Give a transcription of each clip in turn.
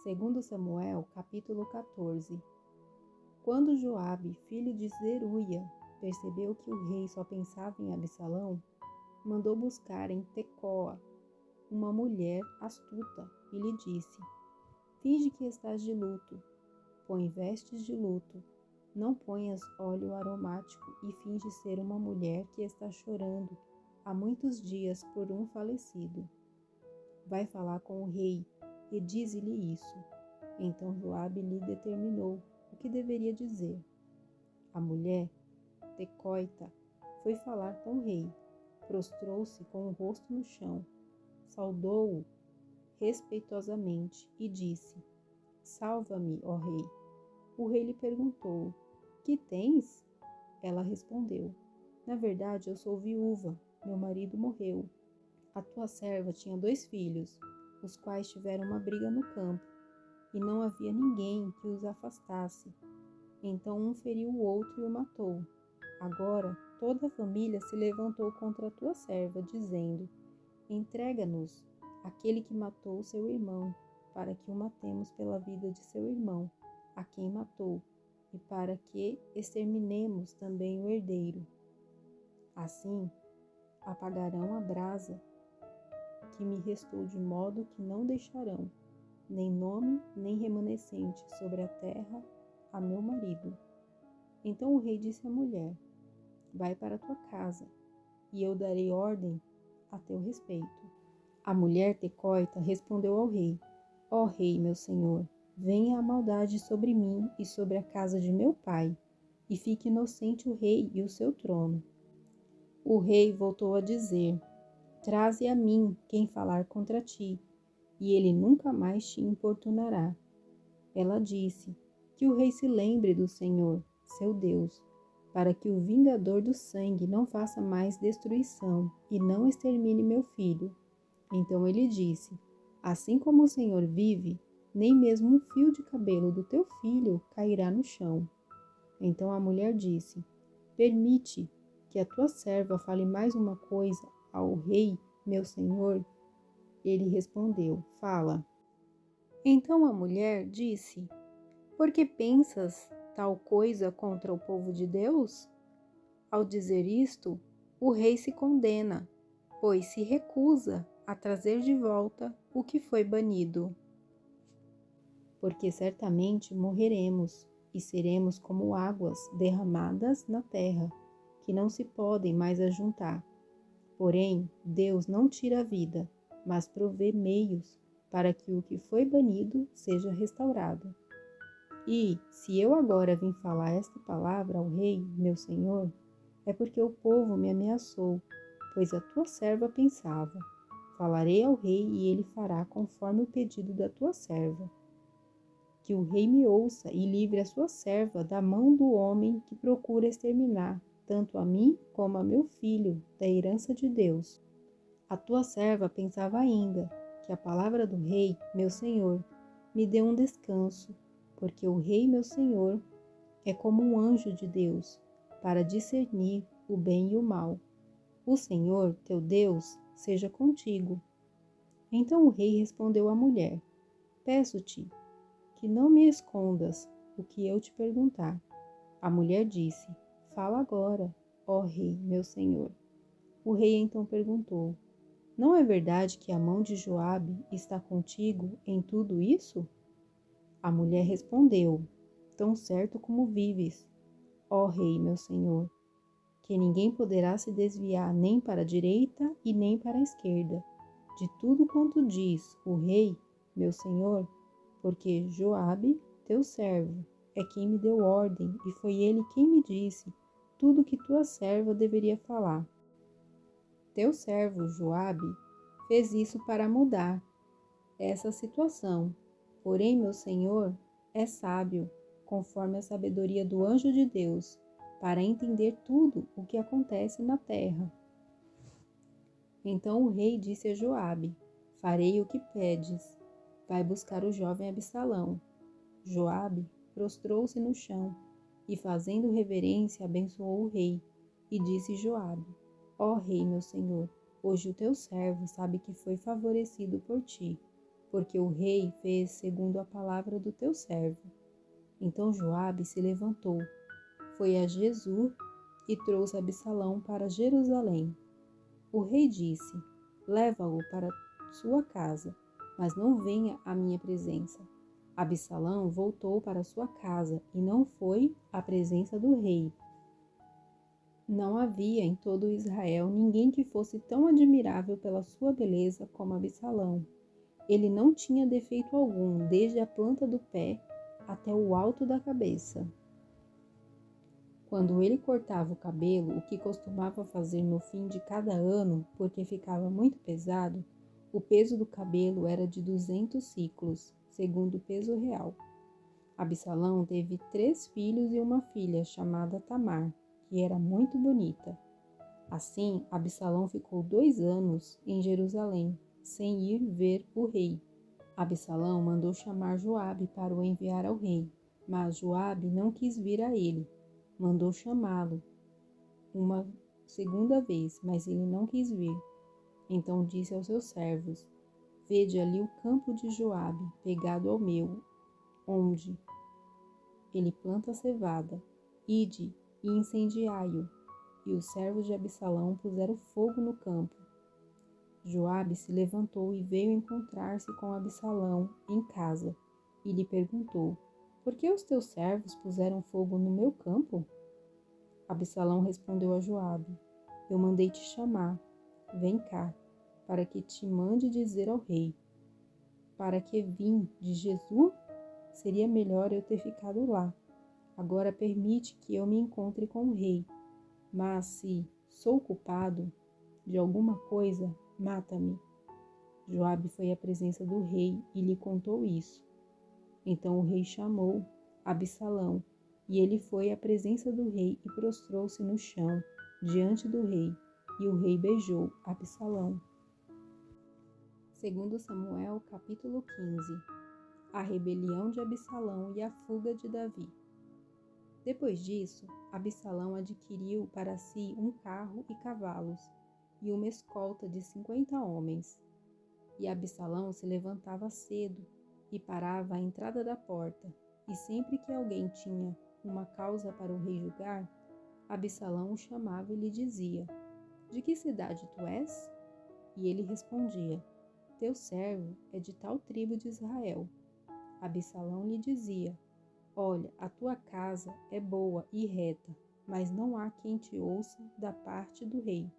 Segundo Samuel, capítulo 14. Quando Joabe, filho de Zeruia, percebeu que o rei só pensava em Absalão, mandou buscar em Tecoa uma mulher astuta e lhe disse: finge que estás de luto, põe vestes de luto, não ponhas óleo aromático e finge ser uma mulher que está chorando há muitos dias por um falecido. Vai falar com o rei e dize-lhe isso. Então Joabe lhe determinou o que deveria dizer. A mulher, Tecoita, foi falar com o rei, prostrou-se com o rosto no chão, saudou-o respeitosamente e disse: salva-me, ó rei. O rei lhe perguntou: que tens? Ela respondeu: na verdade, eu sou viúva, meu marido morreu. A tua serva tinha 2 filhos, os quais tiveram uma briga no campo, e não havia ninguém que os afastasse. Então um feriu o outro e o matou. Agora toda a família se levantou contra a tua serva, dizendo: entrega-nos aquele que matou seu irmão, para que o matemos pela vida de seu irmão, a quem matou, e para que exterminemos também o herdeiro. Assim apagarão a brasa que me restou, de modo que não deixarão nem nome, nem remanescente sobre a terra a meu marido. Então o rei disse à mulher: vai para tua casa, e eu darei ordem a teu respeito. A mulher Tecoita respondeu ao rei: ó rei, meu senhor, venha a maldade sobre mim e sobre a casa de meu pai, e fique inocente o rei e o seu trono. O rei voltou a dizer: traze a mim quem falar contra ti, e ele nunca mais te importunará. Ela disse: que o rei se lembre do Senhor, seu Deus, para que o vingador do sangue não faça mais destruição e não extermine meu filho. Então ele disse: assim como o Senhor vive, nem mesmo um fio de cabelo do teu filho cairá no chão. Então a mulher disse: permite que a tua serva fale mais uma coisa ao rei, meu senhor. Ele respondeu: fala. Então a mulher disse: por que pensas tal coisa contra o povo de Deus? Ao dizer isto, o rei se condena, pois se recusa a trazer de volta o que foi banido. Porque certamente morreremos e seremos como águas derramadas na terra, que não se podem mais ajuntar. Porém, Deus não tira a vida, mas provê meios para que o que foi banido seja restaurado. E, se eu agora vim falar esta palavra ao rei, meu senhor, é porque o povo me ameaçou, pois a tua serva pensava: falarei ao rei e ele fará conforme o pedido da tua serva. Que o rei me ouça e livre a sua serva da mão do homem que procura exterminar tanto a mim como a meu filho da herança de Deus. A tua serva pensava ainda que a palavra do rei, meu senhor, me deu um descanso, porque o rei, meu senhor, é como um anjo de Deus, para discernir o bem e o mal. O Senhor, teu Deus, seja contigo. Então o rei respondeu à mulher: peço-te que não me escondas o que eu te perguntar. A mulher disse: fala agora, ó rei, meu senhor. O rei então perguntou: não é verdade que a mão de Joabe está contigo em tudo isso? A mulher respondeu: tão certo como vives, ó rei, meu senhor, que ninguém poderá se desviar nem para a direita e nem para a esquerda, de tudo quanto diz o rei, meu senhor, porque Joabe, teu servo, é quem me deu ordem e foi ele quem me disse tudo que tua serva deveria falar. Teu servo Joabe fez isso para mudar essa situação, porém meu senhor é sábio, conforme a sabedoria do anjo de Deus, para entender tudo o que acontece na terra. Então o rei disse a Joabe: farei o que pedes. Vai buscar o jovem Absalão. Joabe prostrou-se no chão e, fazendo reverência, abençoou o rei. E disse Joabe: ó rei, meu senhor, hoje o teu servo sabe que foi favorecido por ti. porque o rei fez segundo a palavra do teu servo. Então Joabe se levantou, foi a Jesur e trouxe Absalão para Jerusalém. O rei disse: leva-o para sua casa, mas não venha à minha presença. Absalão voltou para sua casa e não foi à presença do rei. Não havia em todo Israel ninguém que fosse tão admirável pela sua beleza como Absalão. Ele não tinha defeito algum, desde a planta do pé até o alto da cabeça. Quando ele cortava o cabelo, o que costumava fazer no fim de cada ano, porque ficava muito pesado, o peso do cabelo era de 200 siclos, segundo o peso real. Absalão teve 3 filhos e uma filha, chamada Tamar, que era muito bonita. Assim, Absalão ficou 2 anos em Jerusalém, sem ir ver o rei. Absalão mandou chamar Joabe para o enviar ao rei, mas Joabe não quis vir a ele. Mandou chamá-lo uma segunda vez, mas ele não quis vir. Então disse aos seus servos: vede ali o campo de Joabe, pegado ao meu, onde ele planta cevada. Ide e incendiai-o. E os servos de Absalão puseram fogo no campo. Joabe se levantou e veio encontrar-se com Absalão em casa, e lhe perguntou: por que os teus servos puseram fogo no meu campo? Absalão respondeu a Joabe: eu mandei te chamar, vem cá, para que te mande dizer ao rei. Para que vim de Jesur? Seria melhor eu ter ficado lá. Agora permite que eu me encontre com o rei. Mas se sou culpado de alguma coisa, mata-me. Joabe foi à presença do rei e lhe contou isso. Então o rei chamou Absalão, e ele foi à presença do rei e prostrou-se no chão, diante do rei, e o rei beijou Absalão. 2 Samuel, capítulo 15. A rebelião de Absalão e a fuga de Davi. Depois disso, Absalão adquiriu para si um carro e cavalos, e uma escolta de 50 homens. E Absalão se levantava cedo e parava à entrada da porta, e sempre que alguém tinha uma causa para o rei julgar, Absalão o chamava e lhe dizia: de que cidade tu és? E ele respondia: teu servo é de tal tribo de Israel. Absalão lhe dizia: olha, a tua casa é boa e reta, mas não há quem te ouça da parte do rei.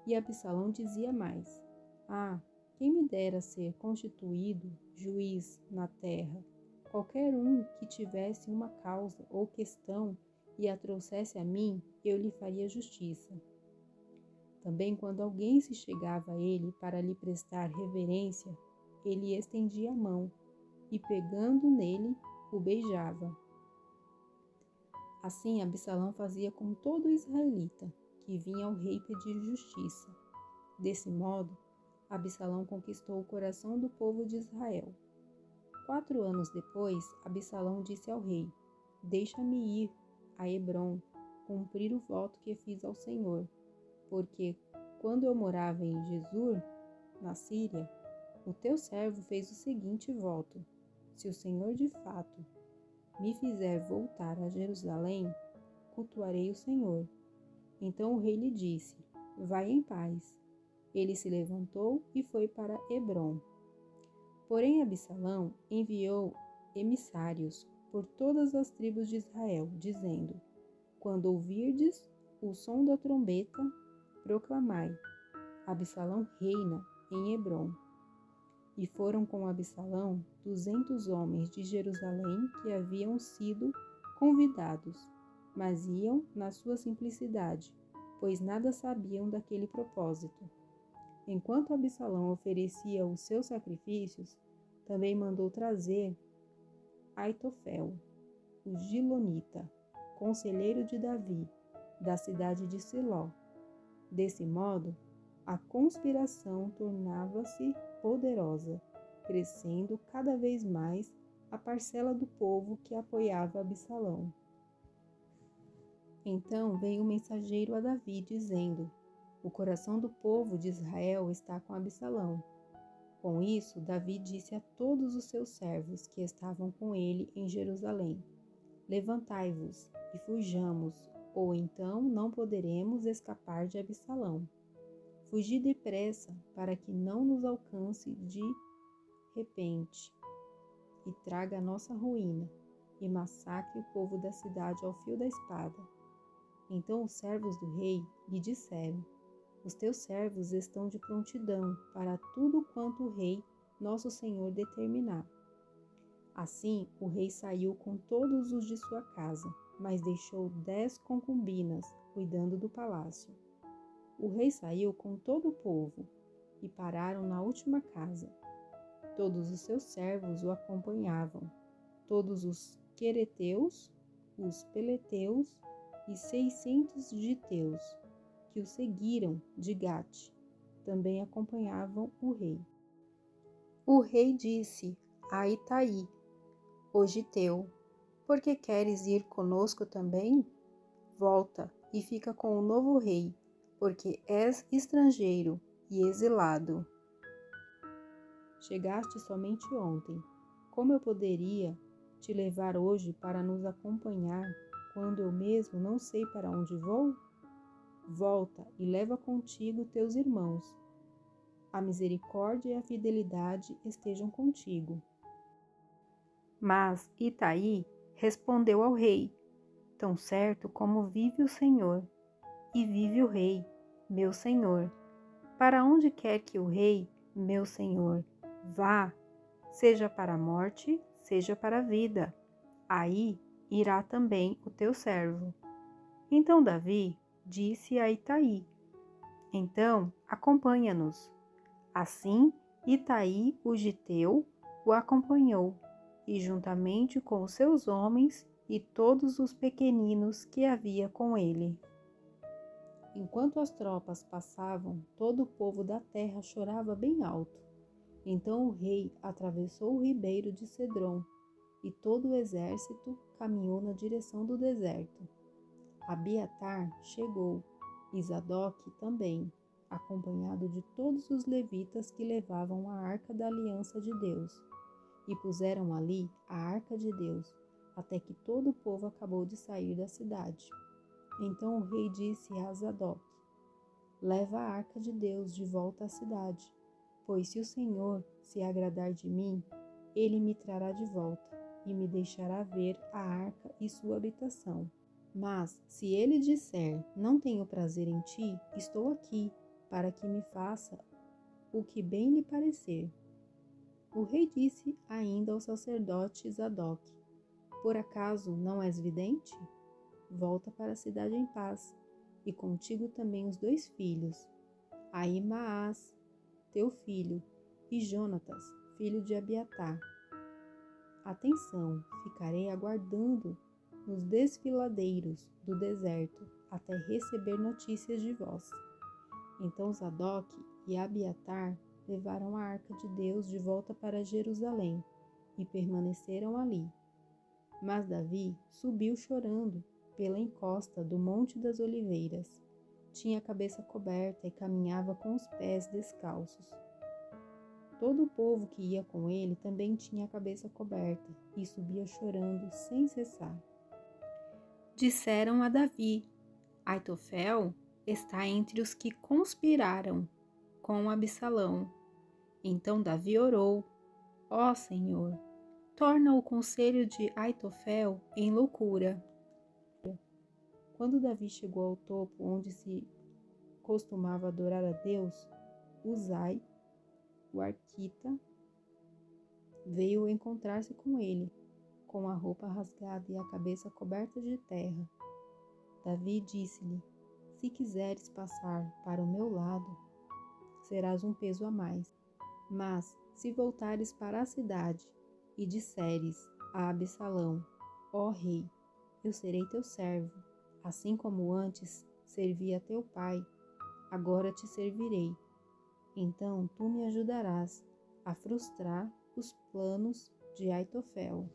E Absalão dizia mais: ah, quem me dera ser constituído juiz na terra, qualquer um que tivesse uma causa ou questão e a trouxesse a mim, eu lhe faria justiça. Também quando alguém se chegava a ele para lhe prestar reverência, ele estendia a mão e, pegando nele, o beijava. Assim Absalão fazia com todo israelita que vinha ao rei pedir justiça. Desse modo, Absalão conquistou o coração do povo de Israel. 4 anos depois, Absalão disse ao rei: deixa-me ir a Hebrom, cumprir o voto que fiz ao Senhor, porque quando eu morava em Jesur, na Síria, o teu servo fez o seguinte voto: se o Senhor de fato me fizer voltar a Jerusalém, cultuarei o Senhor. Então o rei lhe disse: vai em paz. Ele se levantou e foi para Hebrom. Porém Absalão enviou emissários por todas as tribos de Israel, dizendo: quando ouvirdes o som da trombeta, proclamai: Absalão reina em Hebrom. E foram com Absalão 200 homens de Jerusalém que haviam sido convidados, mas iam na sua simplicidade, pois nada sabiam daquele propósito. Enquanto Absalão oferecia os seus sacrifícios, também mandou trazer Aitofel, o Gilonita, conselheiro de Davi, da cidade de Siló. Desse modo, a conspiração tornava-se poderosa, crescendo cada vez mais a parcela do povo que apoiava Absalão. Então veio um mensageiro a Davi, dizendo: o coração do povo de Israel está com Absalão. Com isso, Davi disse a todos os seus servos que estavam com ele em Jerusalém: Levantai-vos e fujamos, ou então não poderemos escapar de Absalão. Fugi depressa, para que não nos alcance de repente e traga a nossa ruína, e massacre o povo da cidade ao fio da espada. Então os servos do rei lhe disseram: Os teus servos estão de prontidão para tudo quanto o rei, nosso senhor, determinar. Assim o rei saiu com todos os de sua casa, mas deixou 10 concubinas cuidando do palácio. O rei saiu com todo o povo e pararam na última casa. Todos os seus servos o acompanhavam, todos os quereteus, os peleteus e 600 giteus, que o seguiram de Gate, também acompanhavam o rei. O rei disse a Itai, o giteu: Por que queres ir conosco também? Volta e fica com o novo rei, porque és estrangeiro e exilado. Chegaste somente ontem. Como eu poderia te levar hoje para nos acompanhar, quando eu mesmo não sei para onde vou? Volta e leva contigo teus irmãos. A misericórdia e a fidelidade estejam contigo. Mas Itai respondeu ao rei: Tão certo como vive o Senhor, e vive o rei, meu senhor, para onde quer que o rei, meu senhor, vá, seja para a morte, seja para a vida, aí irá também o teu servo. Então Davi disse a Itai: Então acompanha-nos. Assim Itai, o giteu, o acompanhou, e juntamente com os seus homens e todos os pequeninos que havia com ele. Enquanto as tropas passavam, todo o povo da terra chorava bem alto. Então o rei atravessou o ribeiro de Cedron, e todo o exército caminhou na direção do deserto. Abiatar chegou, e Zadok também, acompanhado de todos os levitas que levavam a arca da aliança de Deus, e puseram ali a arca de Deus, até que todo o povo acabou de sair da cidade. Então o rei disse a Zadok: Leva a arca de Deus de volta à cidade, pois se o Senhor se agradar de mim, ele me trará de volta e me deixará ver a arca e sua habitação. Mas se ele disser: Não tenho prazer em ti, estou aqui, para que me faça o que bem lhe parecer. O rei disse ainda ao sacerdote Zadok: Por acaso não és vidente? Volta para a cidade em paz, e contigo também os 2 filhos, Ahimaás, teu filho, e Jonatas, filho de Abiatar. Atenção, ficarei aguardando nos desfiladeiros do deserto até receber notícias de vós. Então Zadok e Abiatar levaram a arca de Deus de volta para Jerusalém e permaneceram ali. Mas Davi subiu chorando pela encosta do Monte das Oliveiras. Tinha a cabeça coberta e caminhava com os pés descalços. Todo o povo que ia com ele também tinha a cabeça coberta e subia chorando sem cessar. Disseram a Davi: Aitofel está entre os que conspiraram com Absalão. Então Davi orou: Ó Senhor, torna o conselho de Aitofel em loucura. Quando Davi chegou ao topo onde se costumava adorar a Deus, Uzai, o arquita, veio encontrar-se com ele, com a roupa rasgada e a cabeça coberta de terra. Davi disse-lhe: Se quiseres passar para o meu lado, serás um peso a mais. Mas se voltares para a cidade e disseres a Absalão: Ó rei, eu serei teu servo, assim como antes servi a teu pai, agora te servirei. Então tu me ajudarás a frustrar os planos de Aitofel.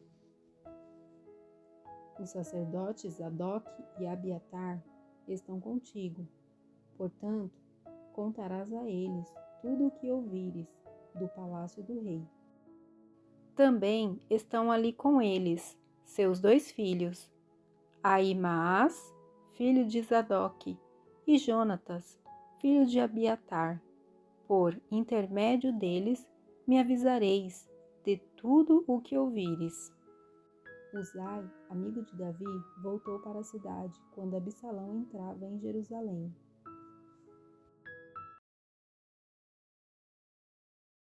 Os sacerdotes Zadok e Abiatar estão contigo. Portanto, contarás a eles tudo o que ouvires, do palácio do rei. Também estão ali com eles seus 2 filhos, Ahimaás, filho de Zadoque, e Jonatas, filho de Abiatar. Por intermédio deles me avisareis de tudo o que ouvires. Uzai, amigo de Davi, voltou para a cidade quando Absalão entrava em Jerusalém.